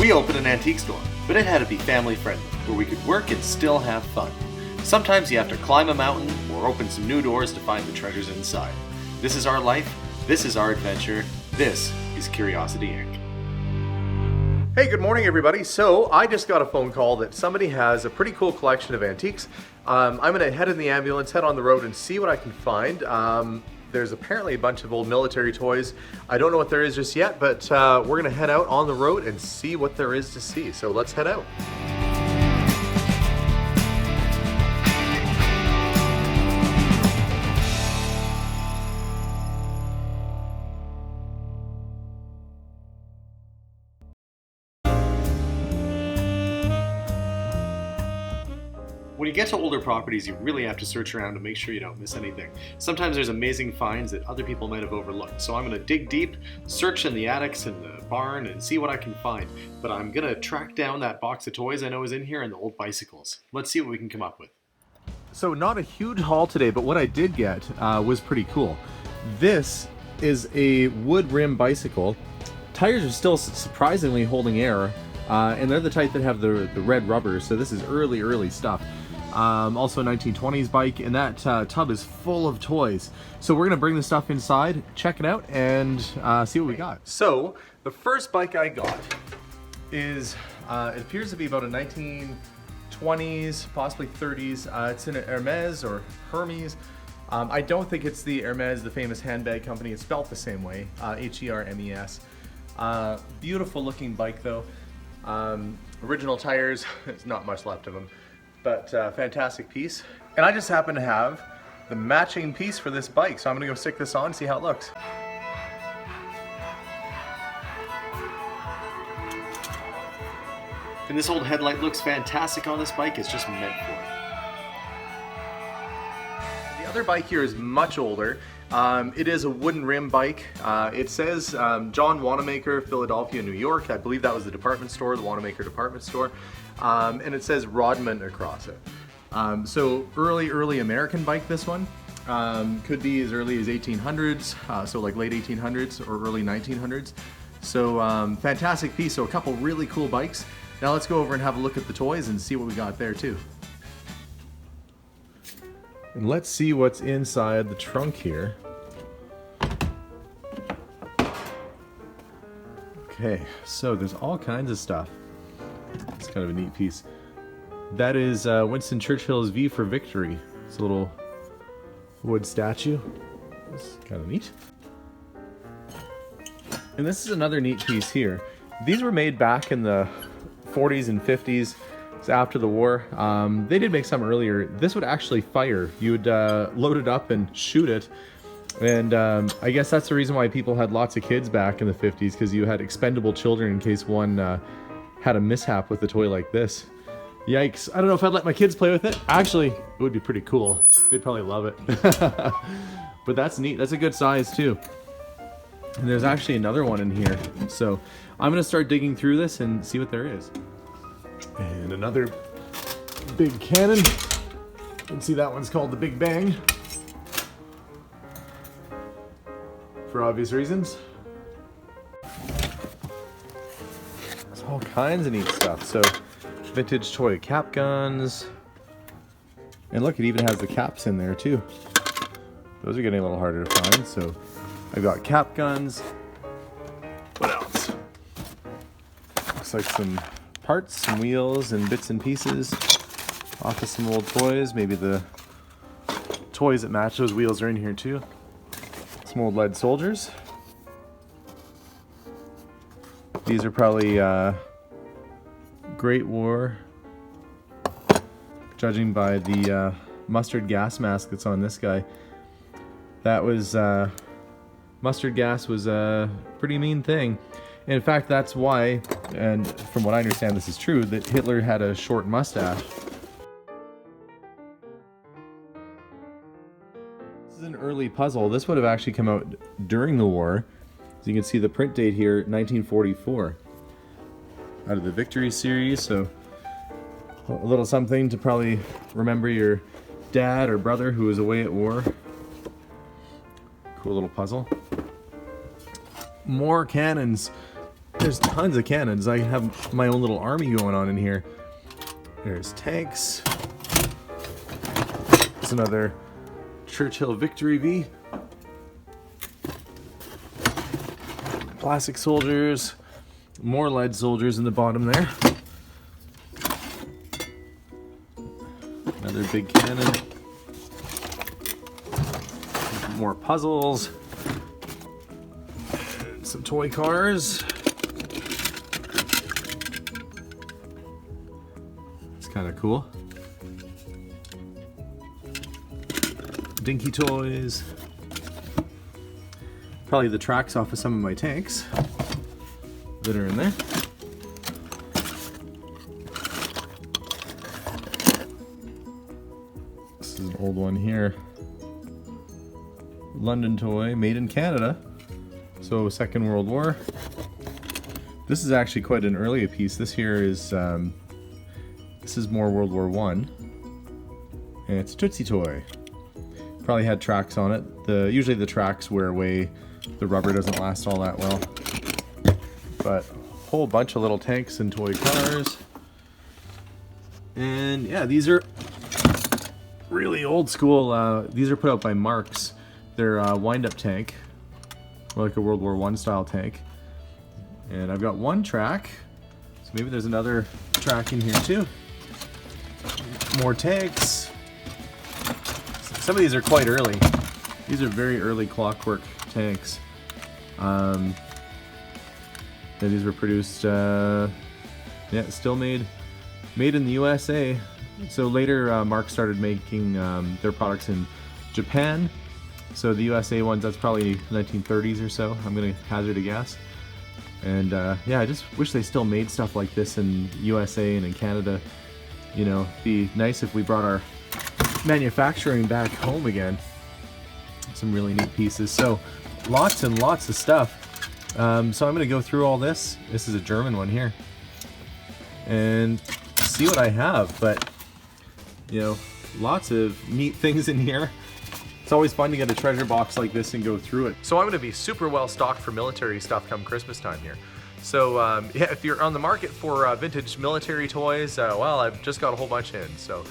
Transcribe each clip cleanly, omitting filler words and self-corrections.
We opened an antique store, but it had to be family friendly, where we could work and still have fun. Sometimes you have to climb a mountain or open some new doors to find the treasures inside. This is our life, this is our adventure, this is Curiosity Inc. Hey, good morning everybody. So I just got a phone call that somebody has a pretty cool collection of antiques. I'm gonna head in the ambulance, head on the road and see what I can find. There's apparently a bunch of old military toys. I don't know what there is just yet, but we're gonna head out on the road and see what there is to see. So let's head out. When you get to older properties, you really have to search around to make sure you don't miss anything. Sometimes there's amazing finds that other people might have overlooked. So I'm gonna dig deep, search in the attics and the barn and see what I can find. But I'm gonna track down that box of toys I know is in here and the old bicycles. Let's see what we can come up with. So not a huge haul today, but what I did get was pretty cool. This is a wood rim bicycle. Tires are still surprisingly holding air. And they're the type that have the red rubber, so this is early stuff. Also a 1920s bike, and that tub is full of toys. So we're gonna bring the stuff inside, check it out, and see what we got. So the first bike I got is, it appears to be about a 1920s, possibly 30s. It's in an Hermes or Hermes. I don't think it's the Hermes, the famous handbag company. It's spelled the same way, H-E-R-M-E-S. Beautiful looking bike though. Original tires, there's not much left of them, but fantastic piece. And I just happen to have the matching piece for this bike, so I'm gonna go stick this on and see how it looks. And this old headlight looks fantastic on this bike, it's just meant for it. The other bike here is much older. It is a wooden rim bike. It says John Wanamaker, Philadelphia, New York. I believe that was the department store, the Wanamaker department store. And it says Rodman across it. So early American bike, this one. Could be as early as 1800s, so like late 1800s or early 1900s. So fantastic piece, so a couple really cool bikes. Now let's go over and have a look at the toys and see what we got there too. And let's see what's inside the trunk here. Okay, so there's all kinds of stuff. It's kind of a neat piece. That is Winston Churchill's V for Victory. It's a little wood statue. It's kind of neat. And this is another neat piece here. These were made back in the 40s and 50s. After the war. They did make some earlier. This would actually fire. You would load it up and shoot it. And I guess that's the reason why people had lots of kids back in the 50s, because you had expendable children in case one had a mishap with a toy like this. Yikes. I don't know if I'd let my kids play with it. Actually, it would be pretty cool. They'd probably love it. But that's neat. That's a good size too. And there's actually another one in here. So I'm going to start digging through this and see what there is. And another big cannon. You can see that one's called the Big Bang. For obvious reasons. There's all kinds of neat stuff. So, vintage toy cap guns. And look, it even has the caps in there too. Those are getting a little harder to find. So, I've got cap guns. What else? Looks like some parts, some wheels, and bits and pieces off of some old toys. Maybe the toys that match those wheels are in here too. Some old lead soldiers. These are probably Great War, judging by the mustard gas mask that's on this guy. That was mustard gas was a pretty mean thing. In fact, that's why, and from what I understand this is true, that Hitler had a short mustache. This is an early puzzle. This would have actually come out during the war. So you can see the print date here, 1944. Out of the Victory series, so a little something to probably remember your dad or brother who was away at war. Cool little puzzle. More cannons. There's tons of cannons. I have my own little army going on in here. There's tanks. There's another Churchill Victory V. Plastic soldiers. More lead soldiers in the bottom there. Another big cannon. More puzzles. And some toy cars. It's kind of cool. Dinky toys. Probably the tracks off of some of my tanks that are in there. This is an old one here. London toy, made in Canada. So Second World War. This is actually quite an earlier piece. This here is this is more World War One, and it's a Tootsie toy. Probably had tracks on it. Usually the tracks wear away. The rubber doesn't last all that well. But a whole bunch of little tanks and toy cars. And yeah, these are really old school. These are put out by Marks. They're a wind-up tank, or like a World War I style tank. And I've got one track, so maybe there's another track in here too. More tanks. Some of these are quite early. These are very early Clockwork tanks. Yeah, these were produced, yeah, still made in the USA. So later, Mark started making their products in Japan. So the USA ones, that's probably 1930s or so. I'm gonna hazard a guess. And yeah, I just wish they still made stuff like this in USA and in Canada. You know, it'd be nice if we brought our manufacturing back home again. Some really neat pieces. So lots and lots of stuff. So I'm gonna go through all this. This is a German one here, and see what I have. But you know, lots of neat things in here. It's always fun to get a treasure box like this and go through it. So I'm gonna be super well stocked for military stuff come Christmas time here. So yeah, if you're on the market for vintage military toys, well, I've just got a whole bunch in. So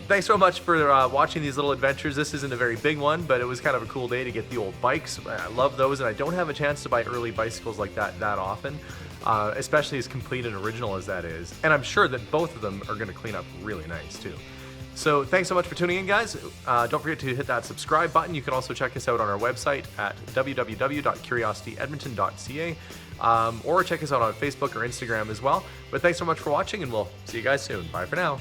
thanks so much for watching these little adventures. This isn't a very big one, but it was kind of a cool day to get the old bikes. I love those, and I don't have a chance to buy early bicycles like that often, especially as complete and original as that is. And I'm sure that both of them are gonna clean up really nice too. So thanks so much for tuning in, guys. Don't forget to hit that subscribe button. You can also check us out on our website at www.curiosityedmonton.ca, or check us out on Facebook or Instagram as well. But thanks so much for watching, and we'll see you guys soon. Bye for now.